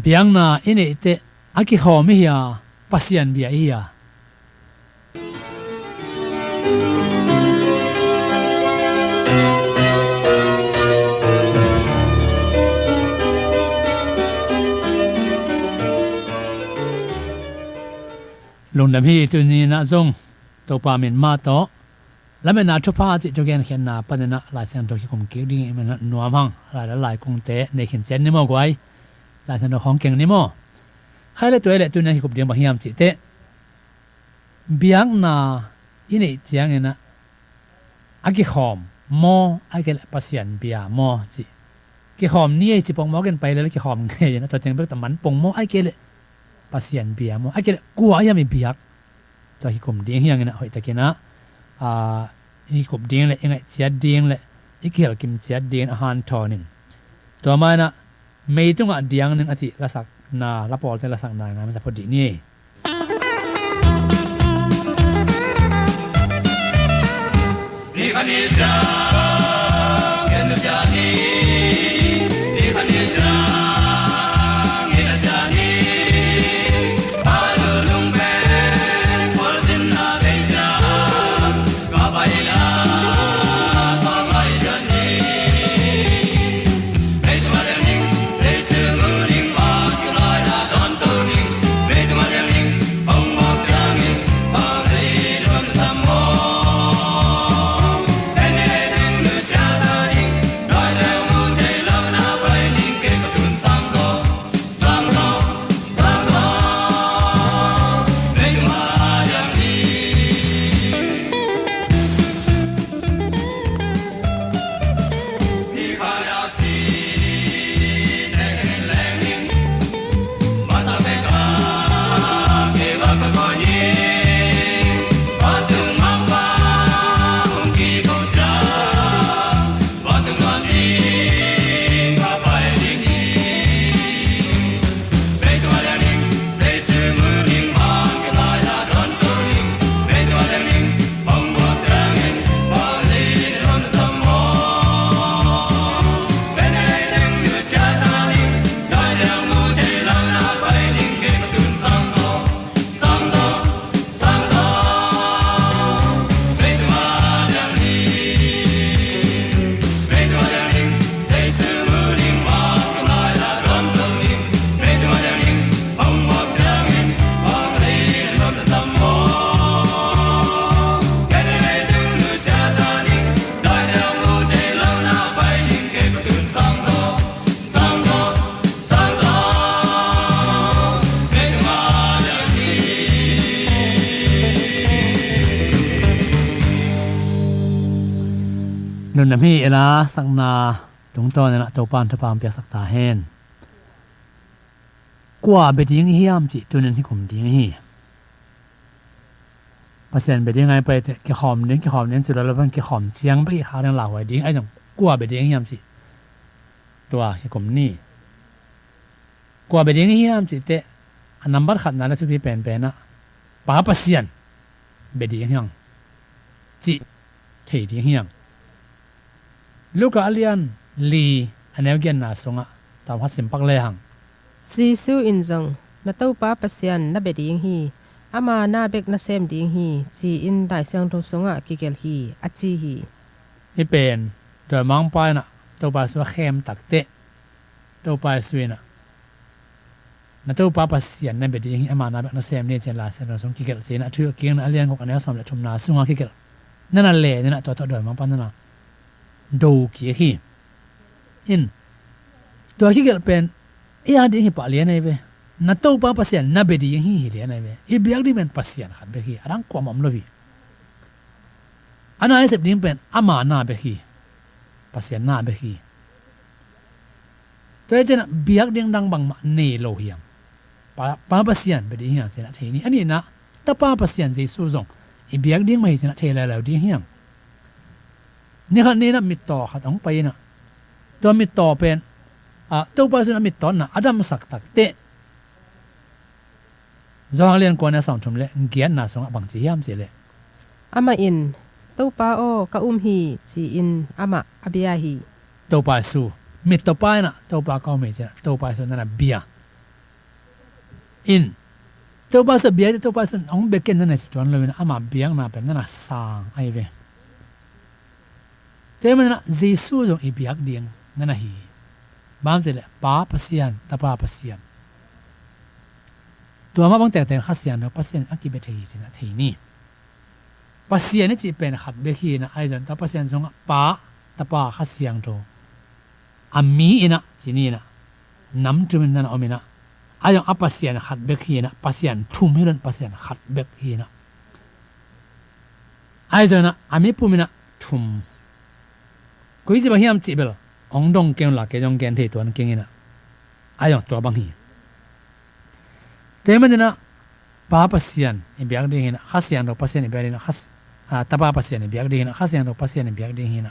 biang na ine ite aki khom hi ya pasian bia hi ya lung dam hi tu ni na zong to pa min ma to lamena thupa chi togen khen na panena la sang to ki kom ki ding men nuam hang la lai kong te ne khin chen ni mo gwai la sang to khong keng ni mo khai le toile tu na hi kup diam ba hiam chi te biang na ine chiang ena aki khom mo ake pasian bia mo chi ki khom ni chi pong mo gen pai le ki khom nge na to teng bek ta man pong mo ake le pasian bia mo ake kwa ya mi biak to hi kum ding hiang ena hoi ta kena hi kup ding le engai chia ding le ikhel kim chia ding a han thonin to ma na mei tunga diang ning achi la sak na la pol te la sak na nga ma sa phodi ni ni khani ja ken ja ni ni khani ja ni na ja ni alu lung be pol jin na be ja ka bai la ka mai ja ni be ma de ni de se mu ni ma ka lai la don to ni be ma de ni ong ma ja ni ba le ron ta moนุนนมีเอลาสังนาตรงตอนนั้นตัวปานทพามเปียสักตาเฮนกว่าเบดิ้งเฮียมจิตัวนั้นที่ผมดิ้งฮีภาษาเบดิ้งไงไปแต่แกหอมเน้นแกหอมเน้นสุดแล้วมันแกหอมเชียงไปอีกคราวนึงหลังไว้ดิ้งไอ้จังกว่าเบดิ้งเฮียมจิตัวแกผมนี่กว่าเบดิ้งเฮียมจิเตะอันนับบัตรขัดนั้นแล้วสุดที่เป็นนะป้าภาษาเบดิ้งเฮียงจิเทียดิ้งเฮียงลูกอาเลียนลีอันนี้เกี่ยนน่าสงะตามหัดสิมปักเลยหังซีซูอินจงนาตู้ป้าปัสยันนาเบดิงฮีอามานาเบกนาเซมดิงฮีจีอินได้เสียงทุสงะกิเกลฮีอาจีฮีนี่เป็นโดยมองไปน่ะตัวป้าสวยเข้มตักเตะตัวป้าสวยน่ะนาตู้ป้าปัสยันนาเบดิงฮีอามานาเบกนาเซมเนี่ยเจลาเซนเราสงกิเกลเจน่ะถือเกี่ยนอาเลียนของอันนี้สมเด็จชมนาสงะกิเกลนั่นน่ะเล่นี่น่ะตัวโดยมองไปนั่นน่ะดูกี่ขี้อินตัวขี้เกิดเป็นไอ้อาดีที่ปะเลี้ยนไอ้เว้ยนัตโต้ป้าปัสยันนับเบดียังขี้เลี้ยนไอ้เว้ยไอ้เบียกที่เป็นปัสยันขัดเบขี้อันความมั่นเลยอันนั้นไอ้เสพดิ้งเป็นอามานาเบขี้ปัสยันนาเบขี้ตัวไอ้เจ้าเบียกดิ้งดังบังมาเนโลเฮียมป้าปัสยันเบดีเฮียมเจ้าเทนี่อันนี้นะแต่ป้าปัสยันเจสูซงไอ้เบียกดิ้งไม่เจ้าเทแล้วดิ้งเฮียมนี่ค่ะนี่นะมิตต่อขัดของไปนะตัวมิตต่อเป็นตัวไปสุดมิตต่อนะอดัมสักตักเตะจองเรียนกวนในสองชุมเละเกียรติน่าสงบางจียามเสียเลยอามาอินตัวป้าโอกะฮีจีอินอามาอบิยาฮีตัวไปสู้มิตต่อไปนะตัวไปก็ไม่เจอตัวไปสุดนั่นเบีย in to ba sa biya to pa sun ong beken na si ton lo na ama biang na pen na sang ai ve te man na jesu jong i biak ding na hi bam se le pa pasian ta pa pasianตัวมาบังแต่แต่ขัดเสียนเราpasian aki be thei sin thei ni pasian ni chi pen khat be khi na ai jan ta pasian jong pa ta pa khat siang to ami ina chini na nam tumin na omina ayong apasian khat bek hi na pasian thum hiran pasian khat bek hi na ai jana ami pumina thum koi ji ba hiam chi bel ong dong ken la ke jong ken thei ton ken ina ayong to bang hi te man na pa pasian e biak ding ina khasian ro pasian e biak ding khas ta pa pasian e biak ding ina khasian ro pasian e biak ding ina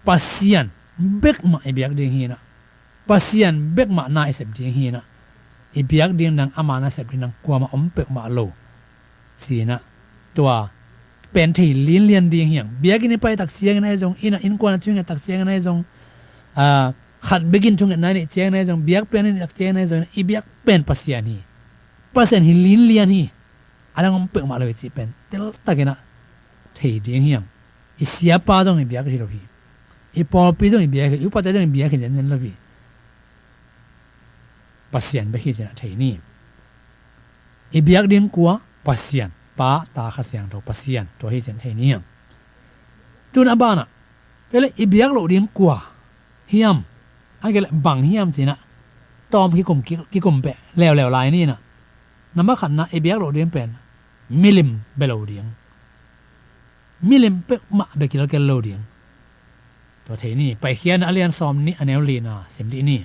pasian bek ma e biak ding hi na pasian bek ma na e sep ding hi na i biak ding nang amana sep ding nang kwa ma om pe ma lo si na tua pen thei lin lian ding hiang biak ni pai tak siang na jong ina in kwa na chung tak siang na jong khat begin chung na ni chiang na jong biak pen ni tak chiang na jong i biak pen pasian hi pasian hi lin lian hi anang om pe ma lo chi pen tel takena thei ding hiang i sia pa jong i biak hi lo hi i por pi jong i biak hi u pa jong i biak hi jen lo hi pasian be hi jena thei ni i biak ding kwa pasian pa ta kha siang to pasian to hi jen thei ni tun abana tele i biak lo ding kwa hiam agel bang hiam china tom ki kum pe lew lai ni na nama khan na i biak lo ding pen milim belo ding milim pe ma be kil kel lo ding to thei ni pai khian alian som ni anel lina semdi ni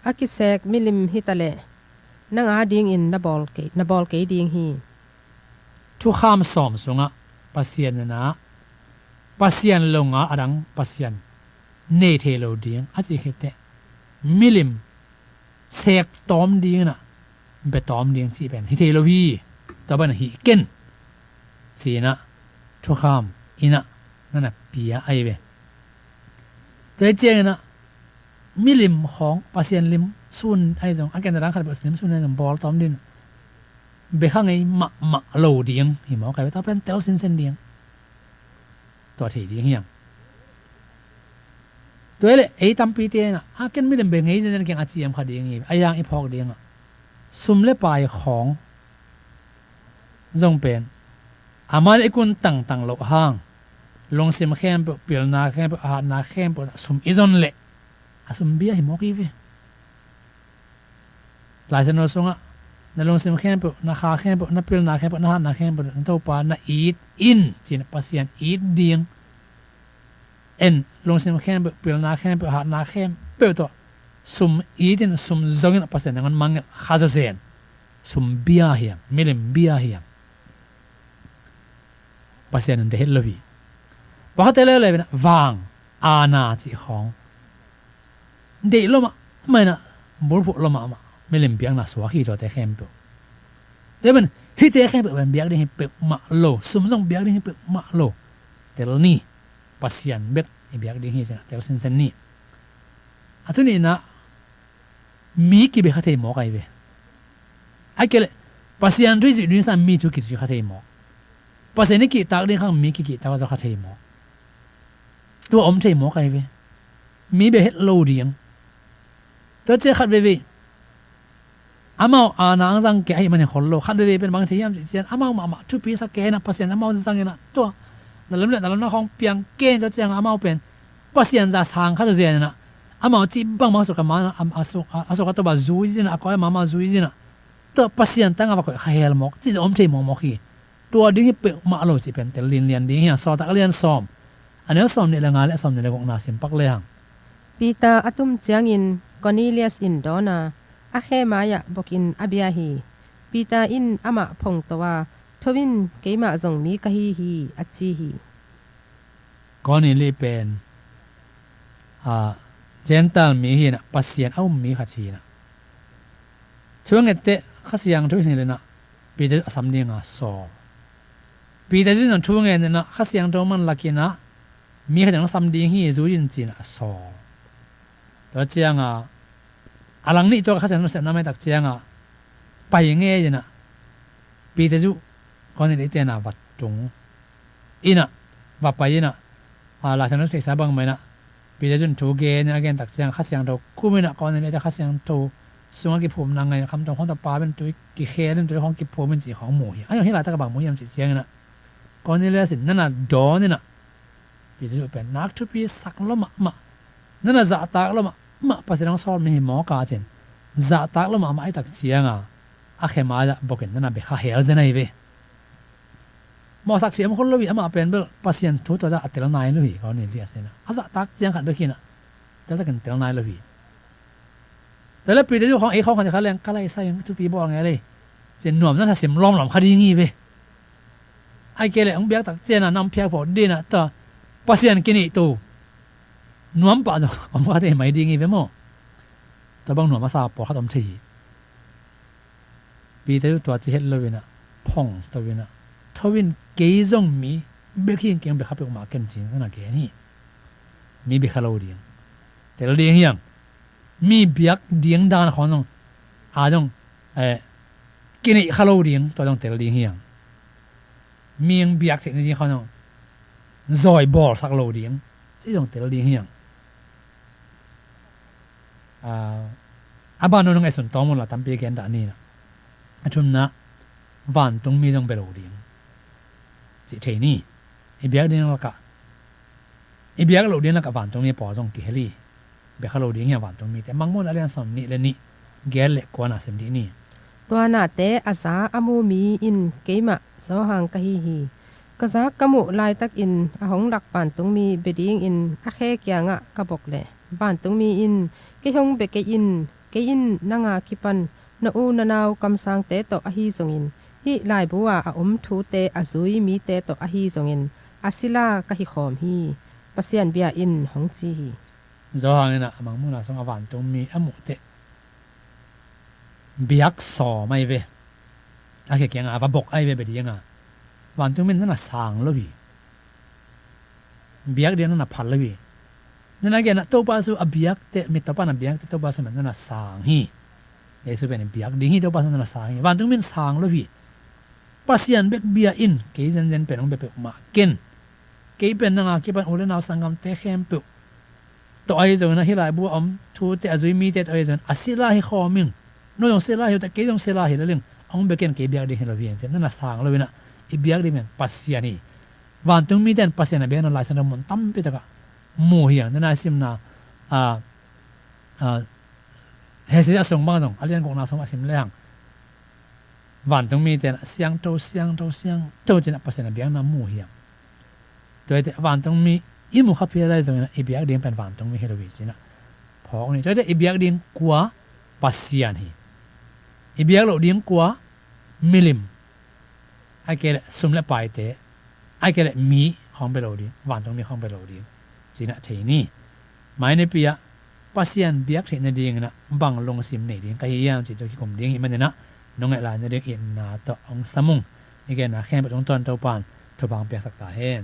akisek milim hitale nang a ding in na bol ke ding hi thu kham som sunga pasian na pasian longa arang pasian ne the lo ding a chi khete milim sek tom ding na be tom ding chi ben hi the lo hi to ban hi ken sina thu kham ina nana pia ai be te cheng na milimของpasien lim sun ai jong aken rang khat pasien sun na bol tom din be khang ai ma lo ding hi mo kai ta pen tel sin sen ding to thei ding hiang toile ei tam pi te na aken milim be ngei jen ken achiam kha ding hi ayang i phok ding sum le paiของjong pen amal ikun tang lo hang long sim khem pil na khem a na khem sum izon le asum bia hi mo ki ve la jen no songa na long sim khem na kha khem na pil na khem na khem na to pa na eat in chin pasian eat ding en long sim khem pil na khem a na khem pe to sum eat in sum zong in pasian ngan mang khazo zen sum bia hiam milim bia hiam pasian de het lobi wa te le na wang ana chi khong de lo ma mai na bor pho lo ma milim biang na swa khi to te khem to te ben hi te khem ben biak de pe ma lo sum jong biak de pe ma lo tel ni pasian bet e biak de hi ja tel sen sen ni atuni na mi ki be khate mo kai be akele pasian tui ji ni sa mi tu ki ji khate mo pasian ni ki tak de khang mi ki ta wa za khate moตัวอมใช่หมอไก่เวมีเบเฮ็ดโลเดียงตัวเจ้าขัดเวอามาอานังสังเกตให้มันคนโลขัดเวเป็นบางทียามเสียนอามาทุบปีสักแกนะภาษาอามาสังเกตนะตัวนั่นแหละนั่นเราของเปียงเกณฑ์ตัวเจ้าอามาเป็นภาษาจะสร้างขัดเสียนนะอามาจีบังมาสุกมาอาสุกตัวบาจุยนะก็ให้มาจุยนะตัวภาษาตั้งอามาก็ขยายหมอกจีอมใช่หมอกขี้ตัวดิ้งเปะมาโลจีเป็นแต่เรียนดิ้งเฮียสอนตักเรียนซ้อมอันนี้สอมเนี่ยละงานและสอมเนี่ยละกงนาสิมปักเลยหังปีตาอตุมเจียงอินกอนิเลียสอินดอนาอาเคมายะบอกอินอาเบียฮีปีตาอินอามาพงตัวทวินเกมาจงมีกะฮีอัจจีฮีก่อนนี้เลยเป็นเจนตัลมีฮีนะปัสเซียนเอามีขัดชีนะช่วงเงี้ยเตะขัดเสียงช่วงนี้เลยนะปีตาสำเนียงสอปีตาจุดนั้นช่วงเงี้ยนะขัดเสียงตัวมันลักกินะมีขนาดสามดีที่รู้ยินจีน่ะสอตัวเจียงอาลังนี่ตัวข้าศึกนั่นเสร็จนั่นไม่ตักเจียง ไปเงี้ยนะปีเตจุก่อนนี้เตน่ะวัดจงอินะวัดไปนะลาสันนุสสาบังไหมนะปีเตจุนถูเกนอะไรกันตักเสียงขัดเสียงเราคู่ไม่นะก่อนนี้จะขัดเสียงถูส่วนกี่ผมนางไงคำตรงของตาปาเป็นตัวกี่เคเป็นตัวของกี่ผมเป็นสีของหมูไอ้อย่างที่หลายตะกบังหมูยำสีเสียงนะก่อนนี้เลยสินั่นน่ะดอนี่นะปีเตจุเป็นนักทุบีสักละมะนั่นน่ะจะตากละมะภาษาอังกฤษไม่ให้หมอกาเจนจะตากละมะไอ้ตักเสียงเข้ามาจะบอกกันนั่นน่ะเบคาเฮลเจนไอ้เบมอสักเสียมันคนลุยมาเป็นเบลภาษาทุกตัวจะอัตเตลนายลุยก่อนนี้เรียกเสียนะจะตากเสียงขัดเบกินะแต่ถ้ากันเตลนายลุยแต่แล้วปีเดียวของเขาคนจะเขาเลี้ยงก็ไล่ใส่ทุกปีบอกไงเลยเจนหน่วมนั่นถ้าเสียมล้อมหลอมคดีงี้เบไอ้เกลี่ยองเบียกตักเจน่ะนำเพียกพอดีนะแต่ภาษากินอีตัวหน่วมป่ะจ้ะผมว่าได้ไม่ดีงี้เบมั้งแต่บางหน่วมมาซาปอเขาทำทีปีเดียวตัวจะเห็นเลยนะพ่องตัวนะทวินเกยจงมีเบกยังเก่งเบกขับไปมาเก่งจริงนั่นแกนี่มีเบกฮัลโหลเดียงแต่เราเดียงยังมีเบียกเดียงดานของจงจงกินฮัลโหลเดียงตัวจงแต่เราเดียงยังมีเบียกเทคโนโลยีของจงจอยบอลสักโลเดียงที่จงแต่เราเดียงยังบ้านน้องไอ้ส่วนตัวมันละตั้งปีแกนด่านนี้นะชุมนะวันตรงมีจงเปโลเดียงสิเทนี่อีเบียกเดียงละกะอีเบียกโลเดียงละกะวันตรงนี้ปอจงกี่เฮลี่เบียกโลเดียงอย่างวันตรงนี้แต่บางคนอะไรสมนี่เลยนี่แกเล็กกว่าน่ะเสมดีนี่ตัวนาเตอาสาอมูมีอินเกมะสอหังกะฮีฮีกะซากะมุลายตักอินอะหงลักปานตรงมีเบดิงอินอะเคเกียงะกะบอกแลบ้านตรงมีอินเกฮงเบเกอินนางาคิปันนาอูนานาวกำสังเตโตอะฮีซงอินฮิลายบัวอะทูเตอะซุยมีเตโตอะฮีซงอินอาศิลากะฮิขอมฮีปะเซียนเบียอินหงจีฮีจอหางนี่นะมังมุนาสงอวันตรงมีอมุเตเบียกสอไม่เวอะเคเกียงะว่าบอกไอ้เวเบดิยังะวันตรงมีนั่นน่ะสางลวีเบียกเดียนั่นน่ะพันลวีนั่นน่ะแกน่ะโตปาสุอเบียกเตมิตปานะเบียกเตโตปาสุมันนั่นน่ะสางฮีเอซุเป็นเบียกดิฮีโตปาสุนั่นน่ะสางฮีวันตรงมีสางลวีปัสยันเบกเบียอินเกยเซนเป็นองเบกมาเกนเกยเป็นนางเกยเป็นโอเลนาวสังกัมเตเข้มปุตัวไอ้เจ้านะฮิลายบัวทูเตอจุยมีเตตัวไอ้เจ้าอาศิลาฮิขอมิงโน้ยองศิลาฮิแต่เกยองศิลาฮิแล้วลิงองเบกเกนเกยเบียกดิฮิลาวีเอนเซนนั่นน่ะสางลวีนะอีเบียกดิมันปัสยันนี่วันตรงมีเดนปัสยันเบียนลายสันดมุนตั้มไปตะกะมูเฮียนั่นน่ะซิมนาเฮสิจะส่งบ้างส่งอาเลียนกงนาส่งอาซิมเลี้ยงวันตรงมีเดนเสียงโตจะนับปัสยันเบียงน้ำมูเฮียตัวเดวันตรงมีอีมุขพิอะไรส่งนะอีเบียกดิเป็นวันตรงมีเฮโรวิจินะพอนี่ตัวเดอีเบียกดิกว่าปัสยันฮีอีเบียกโลดิกว่ามิลิมไอเกลสุมเลไปเตไอเกลมีของเบโลดีวันตรงมีของเบโลดีจีน่ะเทนี่หมายในปีอะปัสยันเบียกเทนดีงนะบังลงซิมเนี่ยดีก็ยังจีโจคิคมดีงมันเนี่ยนะน้องไอลานจะเรียกเอ็นนาต่อองสมุงนี่แกนะแค่ไปตรงต้นเต้าปานทบางเปียกสักตาเห็น